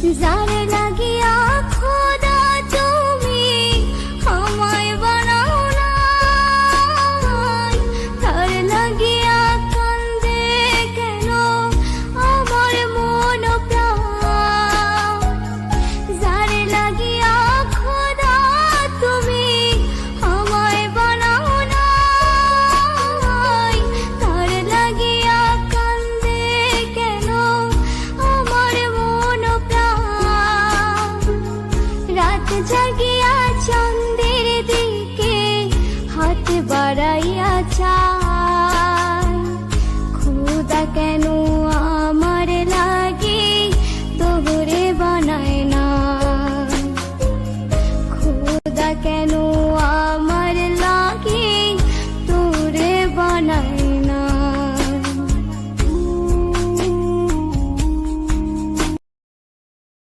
যার লাগিয়া খোদা তুমি আমায় বানাও না, তার লাগিয়া কান্দে কেন আমার মন প্রাণ। যার লাগিয়া খোদা তুমি আমায় বানাও না, তার লাগিয়া কান্দে কেন আমার মন প্রাণ। রাত জাগিয়া চাঁদের দিকে হাত বাড়াই